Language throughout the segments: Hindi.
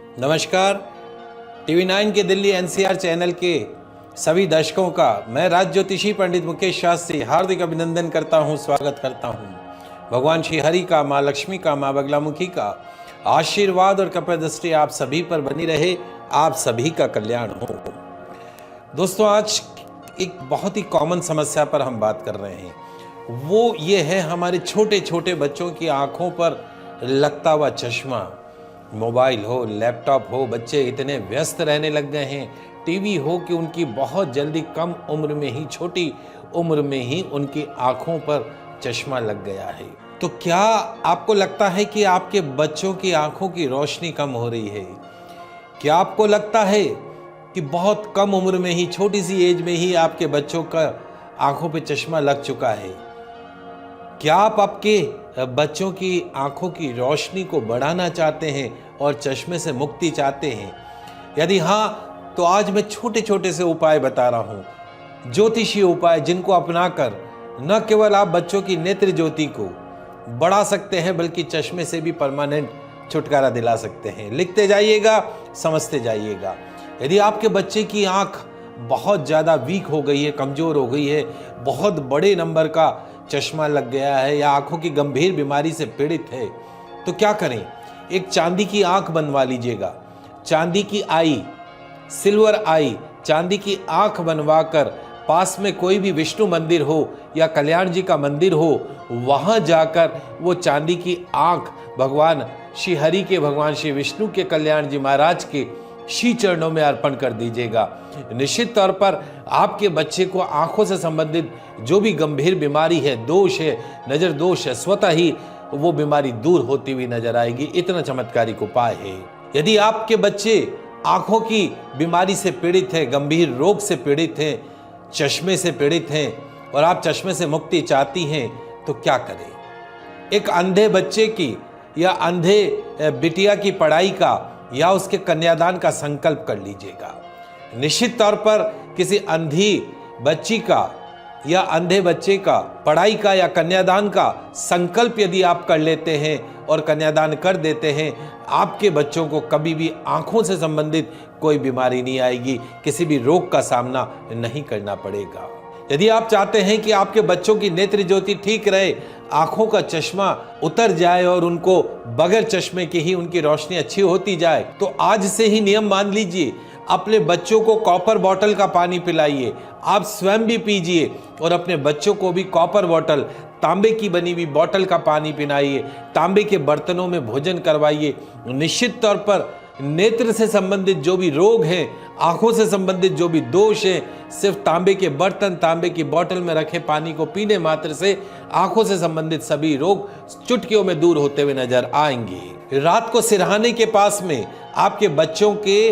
नमस्कार। टीवी 9 के दिल्ली एनसीआर चैनल के सभी दर्शकों का मैं राज ज्योतिषी पंडित मुकेश शास्त्री हार्दिक अभिनंदन करता हूं, स्वागत करता हूं। भगवान श्री हरि का, माँ लक्ष्मी का, माँ बगलामुखी का आशीर्वाद और कृपा दृष्टि आप सभी पर बनी रहे, आप सभी का कल्याण हो। दोस्तों, आज एक बहुत ही कॉमन समस्या पर हम बात कर रहे हैं। वो ये है हमारे छोटे छोटे बच्चों की आंखों पर लगता हुआ चश्मा। मोबाइल हो, लैपटॉप हो, बच्चे इतने व्यस्त रहने लग गए हैं, टीवी हो कि उनकी बहुत जल्दी कम उम्र में ही, छोटी उम्र में ही उनकी आंखों पर चश्मा लग गया है। तो क्या आपको लगता है कि आपके बच्चों की आंखों की रोशनी कम हो रही है? क्या आपको लगता है कि बहुत कम उम्र में ही, छोटी सी एज में ही आपके बच्चों का आंखों पे चश्मा लग चुका है? क्या आप आपके बच्चों की आंखों की रोशनी को बढ़ाना चाहते हैं और चश्मे से मुक्ति चाहते हैं? यदि हाँ, तो आज मैं छोटे छोटे से उपाय बता रहा हूं, ज्योतिषीय उपाय, जिनको अपनाकर न केवल आप बच्चों की नेत्र ज्योति को बढ़ा सकते हैं, बल्कि चश्मे से भी परमानेंट छुटकारा दिला सकते हैं। लिखते जाइएगा, समझते जाइएगा। यदि आपके बच्चे की आंख बहुत ज़्यादा वीक हो गई है, कमज़ोर हो गई है, बहुत बड़े नंबर का चश्मा लग गया है या आंखों की गंभीर बीमारी से पीड़ित है, तो क्या करें? एक चांदी की आंख बनवा लीजिएगा। चांदी की आई, सिल्वर आई, चांदी की आंख बनवाकर पास में कोई भी विष्णु मंदिर हो या कल्याण जी का मंदिर हो, वहां जाकर वो चांदी की आंख भगवान श्री हरि के, भगवान श्री विष्णु के, कल्याण जी महाराज के श्री चरणों में अर्पण कर दीजिएगा। निश्चित तौर पर आपके बच्चे को आंखों से संबंधित जो भी गंभीर बीमारी है, दोष है, नजर दोष है, स्वतः ही वो बीमारी दूर होती हुई नजर आएगी। इतना चमत्कारिक उपाय है। यदि आपके बच्चे आंखों की बीमारी से पीड़ित है, गंभीर रोग से पीड़ित हैं, चश्मे से पीड़ित हैं और आप चश्मे से मुक्ति चाहती हैं, तो क्या करें? एक अंधे बच्चे की या अंधे बिटिया की पढ़ाई का या उसके कन्यादान का संकल्प कर लीजिएगा। निश्चित तौर पर किसी अंधी बच्ची का या अंधे बच्चे का पढ़ाई का या कन्यादान का संकल्प यदि आप कर लेते हैं और कन्यादान कर देते हैं, आपके बच्चों को कभी भी आंखों से संबंधित कोई बीमारी नहीं आएगी, किसी भी रोग का सामना नहीं करना पड़ेगा। यदि आप चाहते हैं कि आपके बच्चों की नेत्र ज्योति ठीक रहे, आंखों का चश्मा उतर जाए और उनको बगैर चश्मे के ही उनकी रोशनी अच्छी होती जाए, तो आज से ही नियम मान लीजिए। अपने बच्चों को कॉपर बॉटल का पानी पिलाइए, आप स्वयं भी पीजिए और अपने बच्चों को भी कॉपर बॉटल, तांबे की बनी हुई बॉटल का पानी पिलाइए, तांबे के बर्तनों में भोजन करवाइए। निश्चित तौर पर नेत्र से संबंधित जो भी रोग हैं, आंखों से संबंधित जो भी दोष हैं, सिर्फ तांबे के बर्तन, तांबे की बोतल में रखे पानी को पीने मात्र से आंखों से संबंधित सभी रोग चुटकियों में दूर होते हुए नजर आएंगे। रात को सिरहाने के पास में, आपके बच्चों के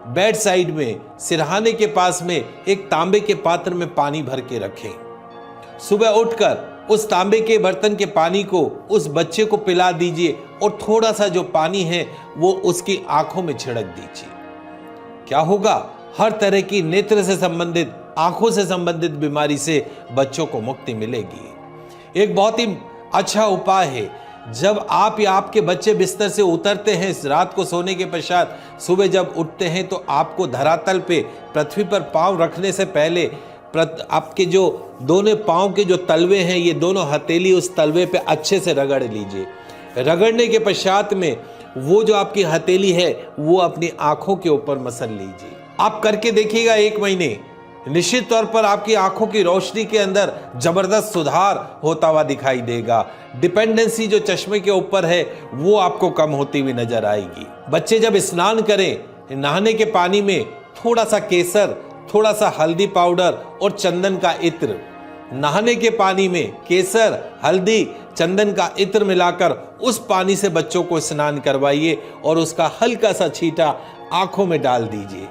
बेड साइड में, सिरहाने के पास में एक तांबे के पात्र में पानी भर के रखें। सुबह उठकर उस तांबे के बर्तन के पानी को उस बच्चे को पिला दीजिए और थोड़ा सा जो पानी है वो उसकी आंखों में छिड़क दीजिए। क्या होगा? हर तरह की नेत्र से संबंधित, आंखों से संबंधित बीमारी से बच्चों को मुक्ति मिलेगी। एक बहुत ही अच्छा उपाय है। जब आप या आपके बच्चे बिस्तर से उतरते हैं रात को सोने के पश्चात, सुबह जब उठते हैं, तो आपको धरातल पे, पृथ्वी पर पांव रखने से पहले आपके जो दोनों पांव के जो तलवे हैं, ये दोनों हथेली उस तलवे पे अच्छे से रगड़ लीजिए। रगड़ने के पश्चात में वो जो आपकी हथेली है वो अपनी आंखों के ऊपर मसल लीजिए। आप करके देखिएगा 1 महीने, निश्चित तौर पर आपकी आंखों की रोशनी के अंदर जबरदस्त सुधार होता हुआ दिखाई देगा। डिपेंडेंसी जो चश्मे के ऊपर है वो आपको कम होती हुई नजर आएगी। बच्चे जब स्नान करें, नहाने के पानी में थोड़ा सा केसर, थोड़ा सा हल्दी पाउडर और चंदन का इत्र, नहाने के पानी में केसर, हल्दी, चंदन का इत्र मिलाकर उस पानी से बच्चों को स्नान करवाइए और उसका हल्का सा छींटा आंखों में डाल दीजिए।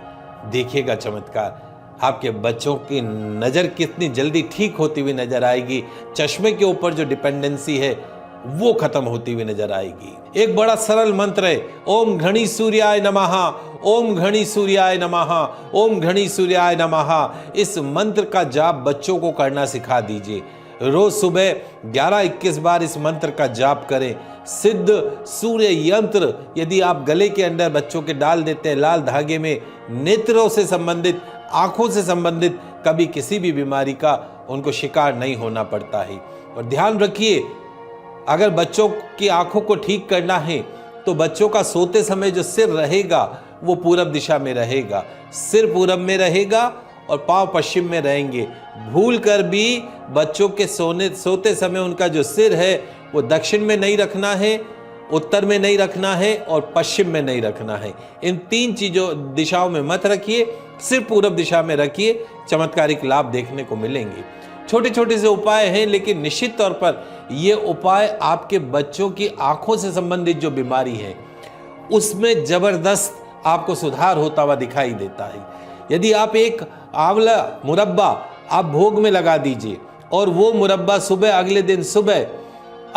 देखिएगा चमत्कार, आपके बच्चों की नज़र कितनी जल्दी ठीक होती हुई नजर आएगी। चश्मे के ऊपर जो डिपेंडेंसी है वो खत्म होती हुई नजर आएगी। एक बड़ा सरल मंत्र है, ओम घणी सूर्याय नमः, ओम घणी सूर्याय नमः, ओम घणी सूर्याय नमः। इस मंत्र का जाप बच्चों को करना सिखा दीजिए। रोज सुबह 11-21 बार इस मंत्र का जाप करें। सिद्ध सूर्य यंत्र यदि आप गले के अंदर बच्चों के डाल देते हैं लाल धागे में, नेत्रों से संबंधित, आंखों से संबंधित कभी किसी भी बीमारी का उनको शिकार नहीं होना पड़ता है। और ध्यान रखिए, अगर बच्चों की आंखों को ठीक करना है तो बच्चों का सोते समय जो सिर रहेगा वो पूरब दिशा में रहेगा, सिर पूरब में रहेगा और पांव पश्चिम में रहेंगे। भूल कर भी बच्चों के सोते समय उनका जो सिर है वो दक्षिण में नहीं रखना है, उत्तर में नहीं रखना है और पश्चिम में नहीं रखना है। इन 3 चीजों दिशाओं में मत रखिए, सिर्फ पूरब दिशा में रखिए, चमत्कारिक लाभ देखने को मिलेंगे। छोटे छोटे से उपाय हैं, लेकिन निश्चित तौर पर ये उपाय आपके बच्चों की आंखों से संबंधित जो बीमारी है उसमें जबरदस्त आपको सुधार होता हुआ दिखाई देता है। यदि आप एक आंवला मुरब्बा आप भोग में लगा दीजिए और वो मुरब्बा सुबह, अगले दिन सुबह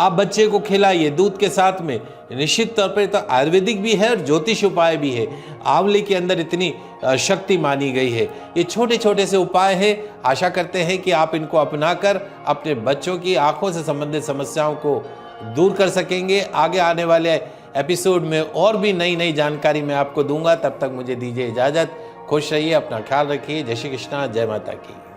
आप बच्चे को खिलाइए दूध के साथ में, निश्चित तौर पर तो आयुर्वेदिक भी है और ज्योतिष उपाय भी है। आंवले के अंदर इतनी शक्ति मानी गई है। ये छोटे छोटे से उपाय हैं, आशा करते हैं कि आप इनको अपनाकर अपने बच्चों की आंखों से संबंधित समस्याओं को दूर कर सकेंगे। आगे आने वाले एपिसोड में और भी नई नई जानकारी मैं आपको दूंगा। तब तक मुझे दीजिए इजाजत। खुश रहिए, अपना ख्याल रखिए। जय श्री कृष्णा, जय माता की।